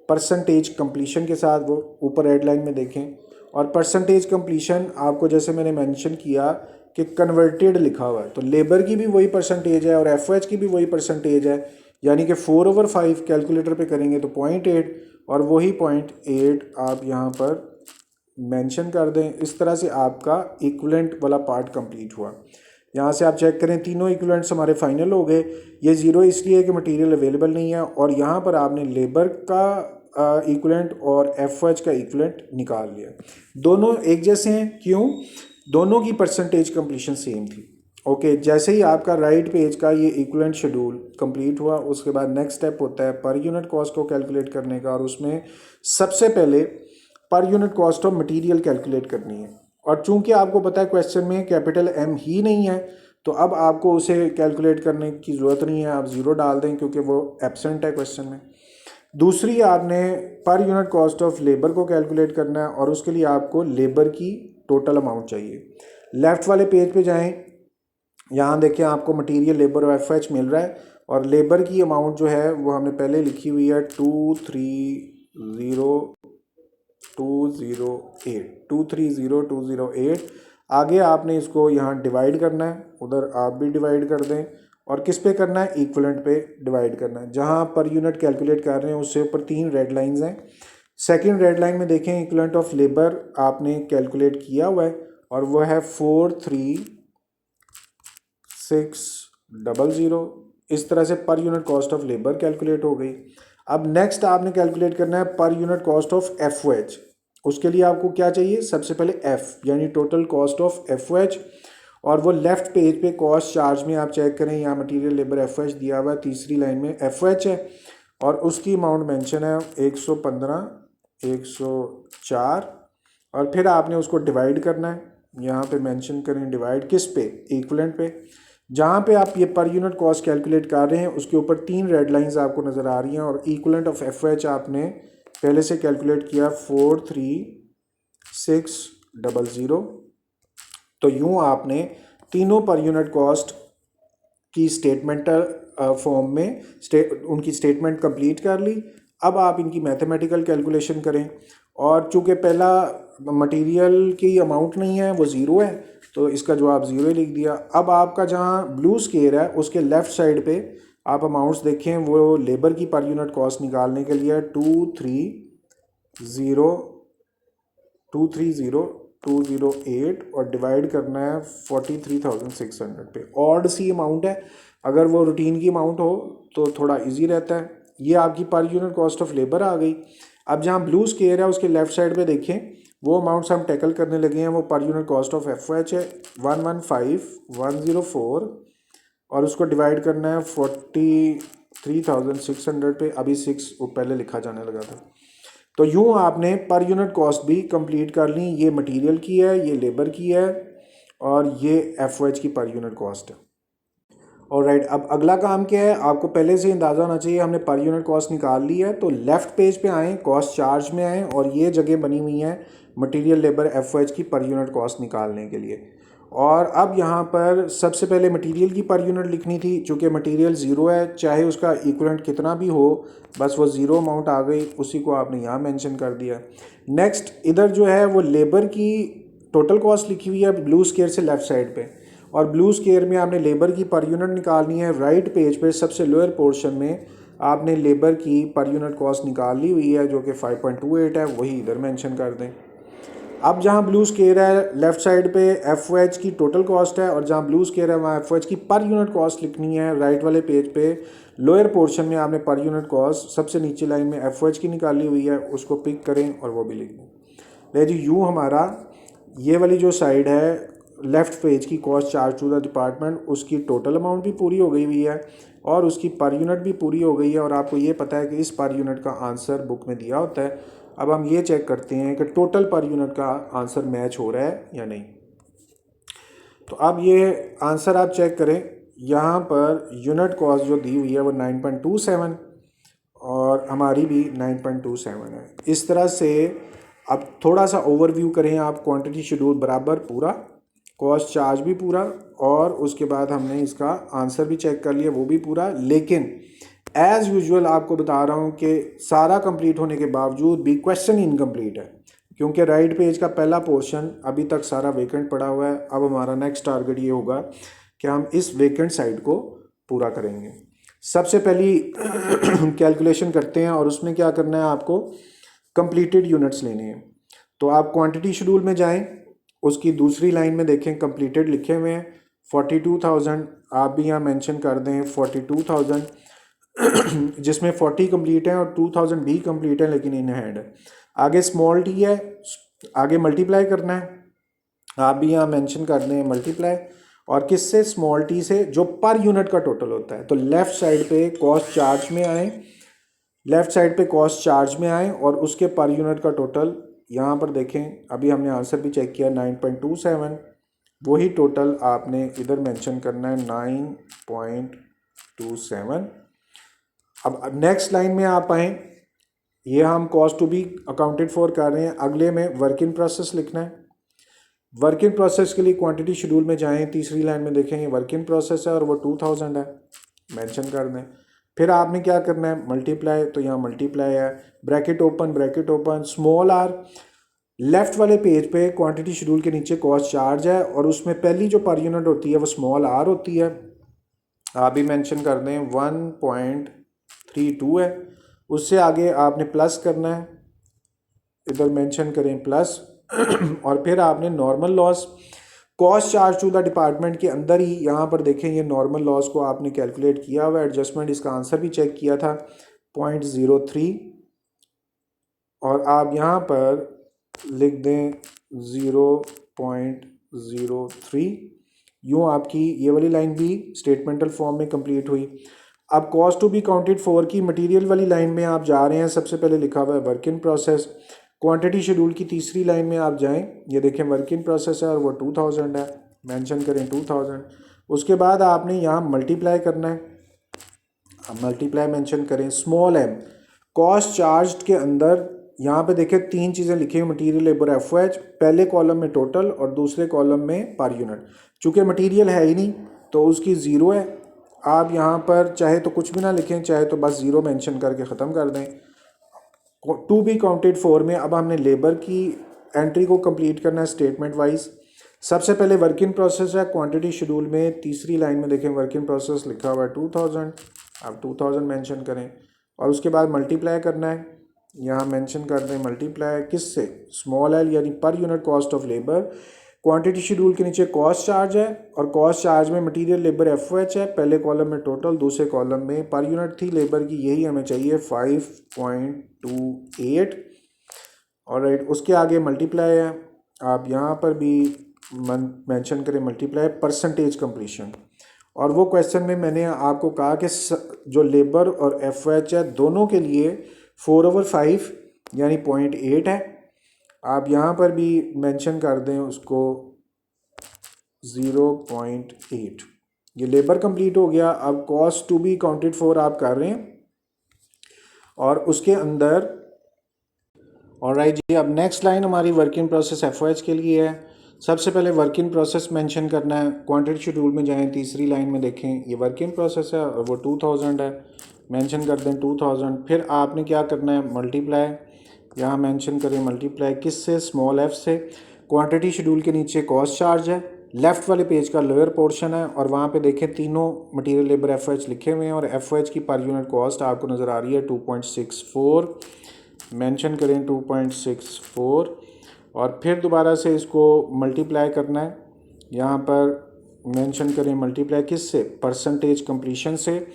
परसेंटेज कंप्लीशन के साथ, वो ऊपर रेड लाइन में देखें। और परसेंटेज कंप्लीशन आपको जैसे मैंने मेंशन किया कि कन्वर्टेड लिखा हुआ है, तो लेबर की भी वही परसेंटेज है और एफओएच की भी वही परसेंटेज है, यानी कि 4/5 कैलकुलेटर पे करेंगे तो 0.8 और वही 0.8 आप यहाँ पर मेंशन कर दें। इस तरह से आपका इक्विवेलेंट वाला पार्ट कंप्लीट हुआ। यहाँ से आप चेक करें तीनों इक्विवेलेंट्स हमारे फाइनल हो गए। ये ज़ीरो इसलिए है कि मटेरियल अवेलेबल नहीं है, और यहाँ पर आपने लेबर का इक्विवेलेंट और एफओएच का इक्विवेलेंट निकाल लिया। दोनों एक जैसे हैं, क्यों, दोनों की परसेंटेज कंप्लीशन सेम थी। ओके, जैसे ही आपका राइट पेज का ये इक्विवेलेंट शेड्यूल कंप्लीट हुआ, उसके बाद नेक्स्ट स्टेप होता है पर यूनिट कॉस्ट को कैलकुलेट करने का, और उसमें सबसे पहले पर unit cost of material calculate करनी है। और चूंकि आपको पता है क्वेश्चन में कैपिटल एम ही नहीं है, तो अब आपको उसे कैलकुलेट करने की ज़रूरत नहीं है, आप ज़ीरो डाल दें क्योंकि वो एब्सेंट है क्वेश्चन में। दूसरी, आपने पर यूनिट कॉस्ट ऑफ लेबर को कैलकुलेट करना है और उसके लिए आपको लेबर की टोटल अमाउंट चाहिए। लेफ़्ट वाले पेज पे जाएं, यहाँ देखें आपको मटेरियल, लेबर और एफएच मिल रहा है, और लेबर की अमाउंट जो है वो हमने पहले लिखी हुई है 230,208। आगे आपने इसको यहाँ डिवाइड करना है, उधर आप भी डिवाइड कर दें, और किस पे करना है, इक्विवेलेंट पे डिवाइड करना है। जहाँ पर यूनिट कैलकुलेट कर रहे हैं उससे ऊपर 3 रेड लाइंस हैं। सेकंड रेड लाइन में देखें इक्विवेलेंट ऑफ लेबर आपने कैलकुलेट किया हुआ है और वह है 43600। इस तरह से पर unit cost of labour calculate हो गई। अब नेक्स्ट आपने कैलकुलेट करना है per unit cost of FOH. उसके लिए आपको क्या चाहिए, सबसे पहले एफ यानी टोटल कॉस्ट ऑफ एफओएच, और वो लेफ्ट पेज पे कॉस्ट चार्ज में आप चेक करें, यहाँ मटेरियल लेबर एफओएच दिया हुआ है, तीसरी लाइन में एफओएच है और उसकी अमाउंट मेंशन है 115, 104, और फिर आपने उसको डिवाइड करना है। यहाँ पे मेंशन करें डिवाइड किस पे, इक्विवेलेंट पे। जहाँ पे आप ये पर यूनिट कॉस्ट कैलकुलेट कर रहे हैं उसके ऊपर 3 रेड लाइंस आपको नज़र आ रही हैं, और इक्विवेलेंट ऑफ एफओएच आपने पहले से कैलकुलेट किया 43600। तो यूँ आपने तीनों पर यूनिट कॉस्ट की स्टेटमेंटल फॉर्म में उनकी स्टेटमेंट कंप्लीट कर ली। अब आप इनकी मैथमेटिकल कैलकुलेशन करें, और चूँकि पहला मटेरियल की अमाउंट नहीं है वो ज़ीरो है, तो इसका जवाब ज़ीरो ही लिख दिया। अब आपका जहाँ ब्लू स्केयर है उसके लेफ़्ट साइड पे आप अमाउंट्स देखें, वो लेबर की पर यूनिट कॉस्ट निकालने के लिए 230 230,208 और डिवाइड करना है 43,600 पे। ऑड सी अमाउंट है, अगर वो रूटीन की अमाउंट हो तो थोड़ा इजी रहता है। ये आपकी पर यूनिट कॉस्ट ऑफ लेबर आ गई। अब जहाँ ब्लू स्केयर है उसके लेफ्ट साइड पे देखें, वो अमाउंट्स हम टैकल करने लगे हैं। वो पर यूनिट कॉस्ट ऑफ FOH है 115,104 और उसको डिवाइड करना है 43,600 पे। अभी 6 पहले लिखा जाने लगा था। तो यूँ आपने पर यूनिट कॉस्ट भी कंप्लीट कर ली। ये मटेरियल की है, ये लेबर की है और ये FOH की पर यूनिट कॉस्ट है। और राइट, अब अगला काम क्या है, आपको पहले से अंदाज़ा होना चाहिए। हमने पर यूनिट कॉस्ट निकाल ली है, तो लेफ़्ट पेज पे आएँ, कॉस्ट चार्ज में आएँ और ये जगह बनी हुई है मटेरियल लेबर FOH की पर यूनिट कॉस्ट निकालने के लिए। और अब यहाँ पर सबसे पहले मटेरियल की पर यूनिट लिखनी थी। चूँकि मटेरियल ज़ीरो है, चाहे उसका इक्विवेलेंट कितना भी हो, बस वो ज़ीरो अमाउंट आ गई, उसी को आपने यहाँ मेंशन कर दिया। नेक्स्ट इधर जो है वो लेबर की टोटल कॉस्ट लिखी हुई है ब्लू स्केयर से लेफ़्ट साइड पे, और ब्लू स्केयर में आपने लेबर की पर यूनिट निकालनी है। राइट पेज पे सबसे लोअर पोर्शन में आपने लेबर की पर यूनिट कॉस्ट निकाल ली हुई है जो कि 5.28 है, वही इधर मेंशन कर दें। अब जहाँ ब्लू स्केयर है लेफ़्ट साइड पे FOH की टोटल कॉस्ट है, और जहाँ ब्लू स्केयर है वहाँ FOH की पर यूनिट कॉस्ट लिखनी है। राइट वाले पेज पे लोअर पोर्शन में आपने पर यूनिट कॉस्ट सबसे नीचे लाइन में FOH की निकाली हुई है, उसको पिक करें और वो भी लिख दें। ले जी, यूँ हमारा ये वाली जो साइड है लेफ़्ट पेज की cost charge to the department, उसकी टोटल अमाउंट भी पूरी हो गई हुई है और उसकी पर यूनिट भी पूरी हो गई है। और आपको ये पता है कि इस पर यूनिट का आंसर बुक में दिया होता है। अब हम ये चेक करते हैं कि टोटल पर यूनिट का आंसर मैच हो रहा है या नहीं। तो अब ये आंसर आप चेक करें, यहाँ पर यूनिट कॉस्ट जो दी हुई है वो 9.27 और हमारी भी 9.27 है। इस तरह से अब थोड़ा सा ओवरव्यू करें आप। क्वांटिटी शेड्यूल बराबर पूरा, कॉस्ट चार्ज भी पूरा, और उसके बाद हमने इसका आंसर भी चेक कर लिया, वो भी पूरा। लेकिन एज़ यूजुअल आपको बता रहा हूँ कि सारा कंप्लीट होने के बावजूद भी क्वेश्चन इनकम्प्लीट है, क्योंकि राइट पेज का पहला पोर्शन अभी तक सारा वेकेंट पड़ा हुआ है। अब हमारा नेक्स्ट टारगेट ये होगा कि हम इस वेकेंट साइड को पूरा करेंगे। सबसे पहली कैलकुलेशन करते हैं और उसमें क्या करना है, आपको कंप्लीटेड यूनिट्स लेने हैं। तो आप क्वांटिटी शेड्यूल में जाएं, उसकी दूसरी लाइन में देखें कंप्लीटेड लिखे हुए हैं 42,000। आप भी यहाँ मेंशन कर दें 42,000 जिसमें 40 कंप्लीट है और 2,000 भी कंप्लीट है लेकिन इन हैंड है। आगे स्मॉल टी है, आगे मल्टीप्लाई करना है, आप भी यहाँ मेंशन कर दें मल्टीप्लाई, और किससे, स्मॉल टी से, जो पर यूनिट का टोटल होता है। तो लेफ़्ट साइड पे कॉस्ट चार्ज में आए, लेफ़्ट साइड पे कॉस्ट चार्ज में आए और उसके पर यूनिट का टोटल यहाँ पर देखें। अभी हमने आंसर भी चेक किया 9.27, वही टोटल आपने इधर मेंशन करना है 9.27। अब नेक्स्ट लाइन में आप आएँ, ये हम cost to be accounted for कर रहे हैं। अगले में वर्क इन प्रोसेस लिखना है। वर्क इन प्रोसेस के लिए क्वांटिटी शेड्यूल में जाएं, तीसरी लाइन में देखेंगे वर्क इन प्रोसेस है और वो 2,000 है, मेंशन कर दें। फिर आपने क्या करना है, मल्टीप्लाई, तो यहाँ मल्टीप्लाई है, bracket open, small R. Left वाले पेज पे क्वांटिटी शेड्यूल के नीचे कॉस्ट चार्ज है और उसमें पहली जो पर यूनिट होती है वो स्मॉल आर होती है, आप भी मेंशन कर दें 1.32 है। उससे आगे आपने प्लस करना है, इधर मेंशन करें प्लस और फिर आपने normal loss cost charge to the department के अंदर ही यहाँ पर देखें ये नॉर्मल लॉस को आपने कैलकुलेट किया हुआ है। एडजस्टमेंट, इसका आंसर भी चेक किया था 0.03, और आप यहाँ पर लिख दें 0.03। यूँ आपकी ये वाली लाइन भी स्टेटमेंटल फॉर्म में कंप्लीट हुई। अब cost to be counted for की मटेरियल वाली लाइन में आप जा रहे हैं, सबसे पहले लिखा हुआ है work in process. Quantity schedule की तीसरी लाइन में आप जाएं, ये देखें वर्क इन प्रोसेस है और वो 2,000 है, मेंशन करें 2,000। उसके बाद आपने यहाँ मल्टीप्लाई करना है, मल्टीप्लाई मेंशन करें स्मॉल एम। कॉस्ट चार्ज के अंदर यहाँ पे देखें तीन चीज़ें लिखी हुई, मटीरियल लेबर FOH, पहले कॉलम में टोटल और दूसरे कॉलम में पर यूनिट। चूँकि मटीरियल है ही नहीं तो उसकी ज़ीरो है। आप यहाँ पर चाहे तो कुछ भी ना लिखें, चाहे तो बस ज़ीरो मेंशन करके ख़त्म कर दें। टू बी काउंटेड फॉर में अब हमने लेबर की एंट्री को कंप्लीट करना है स्टेटमेंट वाइज। सबसे पहले वर्क इन प्रोसेस है, क्वांटिटी शेड्यूल में तीसरी लाइन में देखें वर्क इन प्रोसेस लिखा हुआ है 2,000, आप 2,000 मेंशन करें और उसके बाद मल्टीप्लाई करना है। यहाँ मेंशन कर दें मल्टीप्लाई किससे, स्मॉल एल यानी पर unit cost of labour. Quantity schedule के नीचे कॉस्ट चार्ज है और कॉस्ट चार्ज में मटेरियल लेबर एफ है, पहले कॉलम में टोटल, दूसरे कॉलम में पर यूनिट थी लेबर की, यही हमें चाहिए 5.28। और राइट उसके आगे मल्टीप्लाई है, आप यहाँ पर भी मेंशन करें मल्टीप्लाई परसेंटेज कंप्लीशन। और वो क्वेश्चन में मैंने आपको कहा कि जो लेबर और एफ है दोनों के लिए 4/5 यानी 0.8 है। आप यहाँ पर भी मेंशन कर दें उसको 0.8। ये लेबर कंप्लीट हो गया। अब cost to be accounted for आप कर रहे हैं और उसके अंदर ऑलराइट जी। अब नेक्स्ट लाइन हमारी वर्क इन प्रोसेस एफ के लिए है। सबसे पहले वर्क इन प्रोसेस मेंशन करना है। क्वांटिटी शेड्यूल में जाएं, तीसरी लाइन में देखें, ये वर्क इन प्रोसेस है और वो 2000 है, मेंशन कर दें 2000। फिर आपने क्या करना है, मल्टीप्लाई, यहाँ मेंशन करें मल्टीप्लाई किससे, स्मॉल एफ से। क्वांटिटी शेड्यूल के नीचे कॉस्ट चार्ज है, लेफ़्ट वाले पेज का लोअर पोर्शन है और वहाँ पे देखें तीनों मटेरियल लेबर एफ लिखे हुए हैं और एफ की पर यूनिट कॉस्ट आपको नज़र आ रही है 2.64। मेंशन करें 2.64 और फिर दोबारा से इसको मल्टीप्लाई करना है। यहाँ पर मेंशन करें मल्टीप्लाई किससे, परसेंटेज कंप्लीशन से।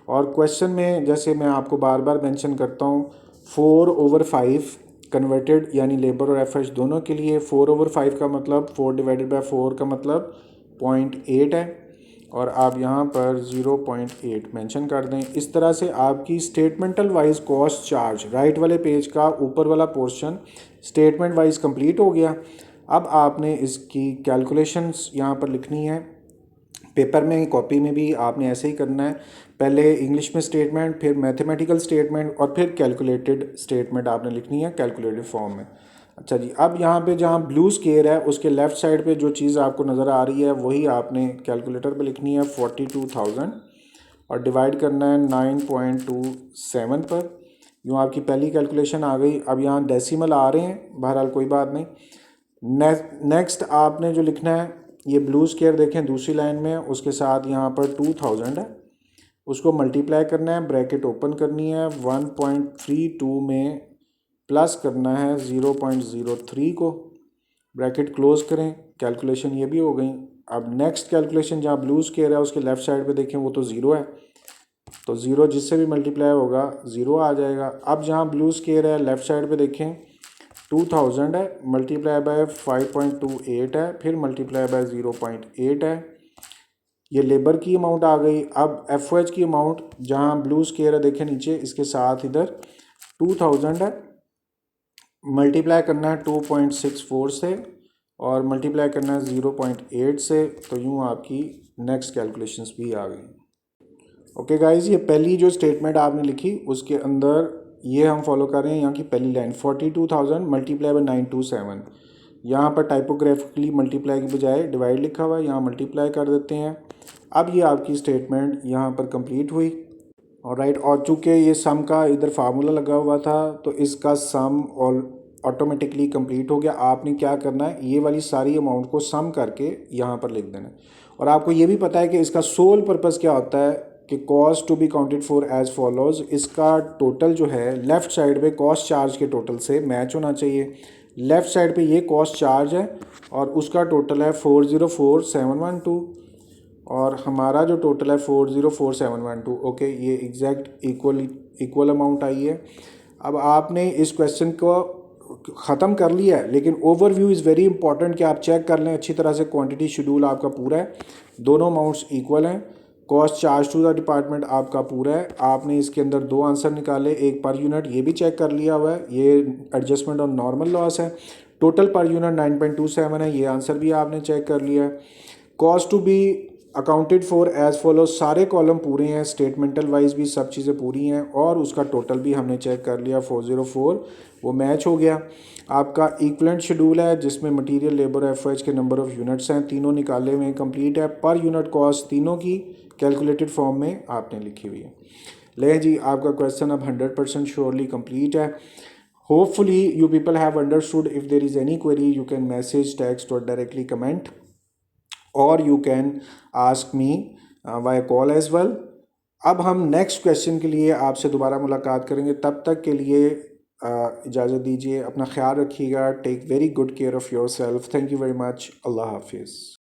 और क्वेश्चन में जैसे मैं आपको बार बार मेंशन करता हूँ 4/5 कन्वर्टेड यानी लेबर और एफ दोनों के लिए 4/5 का मतलब 4/4 का मतलब 0.8 है और आप यहाँ पर 0.8 मेंशन कर दें। इस तरह से आपकी स्टेटमेंटल वाइज कॉस्ट चार्ज राइट वाले पेज का ऊपर वाला पोर्शन स्टेटमेंट वाइज कंप्लीट हो गया। अब आपने इसकी कैलकुलेशंस यहाँ पर लिखनी है। पेपर में कॉपी में भी आपने ऐसे ही करना है, पहले इंग्लिश में स्टेटमेंट, फिर मैथमेटिकल स्टेटमेंट और फिर कैलकुलेटेड स्टेटमेंट आपने लिखनी है कैलकुलेटेड फॉर्म में। अच्छा जी, अब यहाँ पे जहाँ ब्लू स्केयर है उसके लेफ़्ट साइड पे जो चीज़ आपको नज़र आ रही है वही आपने कैलकुलेटर पे लिखनी है 42,000 और डिवाइड करना है 9.27 पर। यूँ आपकी पहली कैलकुलेशन आ गई। अब यहाँ डेसिमल आ रहे हैं, बहरहाल कोई बात नहीं। नेक्स्ट आपने जो लिखना है, ये ब्लू स्केयर देखें दूसरी लाइन में, उसके साथ यहाँ पर 2000 है, उसको मल्टीप्लाई करना है, ब्रैकेट ओपन करनी है, 1.32 में प्लस करना है 0.03 को, ब्रैकेट क्लोज करें, कैलकुलेशन ये भी हो गई। अब नेक्स्ट कैलकुलेशन जहाँ ब्लू स्केयर है उसके लेफ़्ट साइड पे देखें वो तो ज़ीरो है, तो ज़ीरो जिससे भी मल्टीप्लाई होगा ज़ीरो आ जाएगा। अब जहाँ ब्लू स्केयर है लेफ़्ट साइड पे देखें 2000 है, मल्टीप्लाई बाय 5.28 है, फिर मल्टीप्लाई बाय 0.8 है, ये लेबर की अमाउंट आ गई। अब एफ की अमाउंट जहाँ ब्लू स्केयर है देखें नीचे, इसके साथ इधर 2000 है, मल्टीप्लाई करना है 2.64 से और मल्टीप्लाई करना है 0.8 से, तो यूँ आपकी नेक्स्ट कैलकुलेशंस भी आ गई। ओके गाइस, ये पहली जो स्टेटमेंट आपने लिखी उसके अंदर ये हम फॉलो कर रहे हैं। यहाँ की पहली लाइन 42,000 मल्टीप्लाई बाय 927, यहाँ पर टाइपोग्राफिकली मल्टीप्लाई की बजाय डिवाइड लिखा हुआ है, यहाँ मल्टीप्लाई कर देते हैं। अब ये आपकी स्टेटमेंट यहाँ पर कंप्लीट हुई और राइट। और चूँकि ये सम का इधर फार्मूला लगा हुआ था तो इसका सम और ऑटोमेटिकली कंप्लीट हो गया। आपने क्या करना है, ये वाली सारी अमाउंट को सम करके यहाँ पर लिख देना है। और आपको ये भी पता है कि इसका सोल पर्पस क्या होता है कि cost to be counted for as follows, इसका टोटल जो है लेफ़्ट साइड पे कॉस्ट चार्ज के टोटल से मैच होना चाहिए। लेफ़्ट साइड पे ये कॉस्ट चार्ज है और उसका टोटल है 404712 और हमारा जो टोटल है 404712। ओके, ये एग्जैक्ट इक्वल अमाउंट आई है। अब आपने इस क्वेश्चन को ख़त्म कर लिया है, लेकिन ओवरव्यू इज़ वेरी इंपॉर्टेंट कि आप चेक कर लें अच्छी तरह से। क्वांटिटी शेड्यूल आपका पूरा है, दोनों अमाउंट्स इक्वल हैं, cost charge to the department आपका पूरा है। आपने इसके अंदर दो आंसर निकाले, एक पर यूनिट ये भी चेक कर लिया हुआ है, ये एडजस्टमेंट और नॉर्मल लॉस है। टोटल पर यूनिट 9.27 है, ये आंसर भी आपने चेक कर लिया है। Cost to be accounted for as follow, सारे कॉलम पूरे हैं, स्टेटमेंटल वाइज भी सब चीज़ें पूरी हैं और उसका टोटल भी हमने चेक कर लिया 404, वो मैच हो गया। आपका इक्वलेंट शेड्यूल है जिसमें मटेरियल लेबर एफ के नंबर ऑफ़ यूनिट्स हैं, तीनों निकाले हुए कंप्लीट है। पर यूनिट कॉस्ट तीनों की कैलकुलेटेड फॉर्म में आपने लिखी हुई है। ले जी, आपका क्वेश्चन अब 100% श्योरली कंप्लीट है। Hopefully you people have understood. If there is any query you can message, text और डायरेक्टली कमेंट और you can ask me via call as well. अब हम नेक्स्ट क्वेश्चन के लिए आपसे दोबारा मुलाकात करेंगे, तब तक के लिए इजाज़त दीजिए, अपना ख्याल रखिएगा। Take very good care of yourself. Thank you very much. अल्लाह हाफिज़।